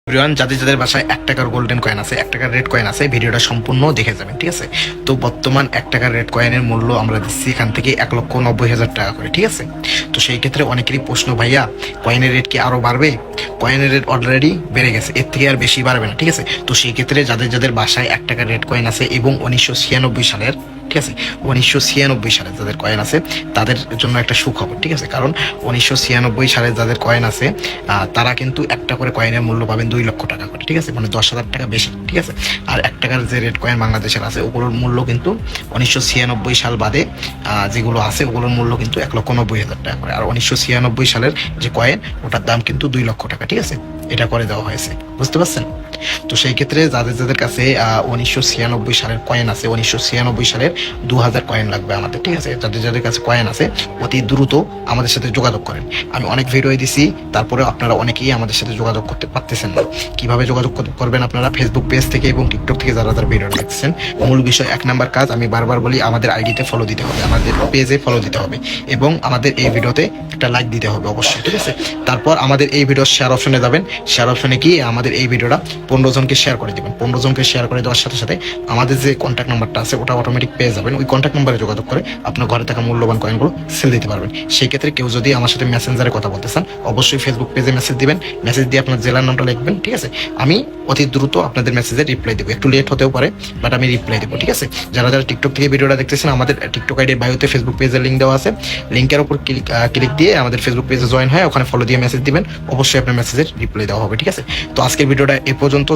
Everyone, যাদের যাদের বাসায় 1 টাকার গোল্ডেন কয়েন আছে, 1 টাকার রেড কয়েন আছে, ভিডিওটা সম্পূর্ণ দেখে যাবেন, ঠিক আছে? তো বর্তমান 1 টাকার রেড কয়েনের মূল্য আমরা দিচ্ছি এখান থেকে 1,90,000 টাকা করে, ঠিক আছে? তো সেই ক্ষেত্রে অনেকেরই প্রশ্ন, ভাইয়া কয়েনের রেট কি আরো বাড়বে? কয়েনের রেট অলরেডি বেড়ে গেছে, এর থেকে আর বেশি বাড়বে না, ঠিক আছে? তো সেই ক্ষেত্রে যাদের যাদের বাসায় 1 টাকার রেড কয়েন আছে এবং 1996 সালের, ঠিক আছে, 1996 সালে যাদের কয়েন আছে তাদের জন্য একটা সুখবর, ঠিক আছে? কারণ 1996 সালে যাদের কয়েন আছে তারা কিন্তু একটা করে কয়েনের মূল্য পাবেন 2 লক্ষ টাকা করে, ঠিক আছে? মানে 10,000 টাকা বেশি, ঠিক আছে? আর 1 টাকার যে রেড কয়েন বাংলাদেশের আছে ওগুলোর মূল্য কিন্তু 1996 সাল বাদে যেগুলো আছে ওগুলোর মূল্য কিন্তু 1,90,000 টাকা করে। আর 1996 সালের যে কয়েন ওটার দাম কিন্তু 2 লক্ষ টাকা, ঠিক আছে? এটা করে দেওয়া হয়েছে, বুঝতে পারছেন? তো সেই ক্ষেত্রে যাদের যাদের কাছে 1996 সালের কয়েন আছে, 1996 সালের 2000 কয়েন লাগবে আমাদের, ঠিক আছে? যাদের যাদের কাছে কয়েন আছে অতি দ্রুত আমাদের সাথে যোগাযোগ করেন। আমি অনেক ভিডিও দিছি, তারপরে আপনারা অনেকেই আমাদের সাথে যোগাযোগ করতে পারতেছেন না। কিভাবে যোগাযোগ করবেন? আপনারা ফেসবুক পেজ থেকে এবং টিকটক থেকে যারা যারা ভিডিও দেখছেন, মূল বিষয় 1 নাম্বার কাজ আমি বারবার বলি, আমাদের আইডিতে ফলো দিতে হবে, আমাদের পেজে ফলো দিতে হবে এবং আমাদের এই ভিডিওতে একটা লাইক দিতে হবে অবশ্যই, ঠিক আছে? তারপর আমাদের এই ভিডিও শেয়ার অপশনে যাবেন, শেয়ার অপশনে গিয়ে আমাদের এই ভিডিওটা 15 জনকে শেয়ার করে দিবেন। 15 জনকে শেয়ার করে দেওয়ার সাথে সাথে আমাদের যে কন্ট্যাক্ট নাম্বারটা আছে ওটা অটোমেটিক পেয়ে যাবেন। ওই কন্ট্যাক্ট নাম্বারে যোগাযোগ করে আপনার ঘরে থাকা মূল্যবান কয়েনগুলো সেল দিতে পারবেন। সেই ক্ষেত্রে কেউ যদি আমার সাথে মেসেঞ্জারে কথা বলতে চান অবশ্যই ফেসবুক পেজে মেসেজ দিবেন, মেসেজ দিয়ে আপনার জেলার নামটা লিখবেন, ঠিক আছে? আমি অতি দ্রুত আপনাদের মেসেজে রিপ্লাই দেবো, একটু লেট হতেও পারে বাট আমি রিপ্লাই দেবো, ঠিক আছে? যারা যারা টিকটক থেকে ভিডিওটা দেখতেছেন, আমাদের টিকটক আইডির বায়োতে ফেসবুক পেজের লিঙ্ক দেওয়া আছে, লিঙ্কের উপর ক্লিক দিয়ে আমাদের ফেসবুক পেজে জয়েন হয়, ওখানে ফলো দিয়ে মেসেজ দিবেন, অবশ্যই আপনার মেসেজের রিপ্লাই দেওয়া হবে, ঠিক আছে? তো আজকের ভিডিওটা এ পর্যন্ত।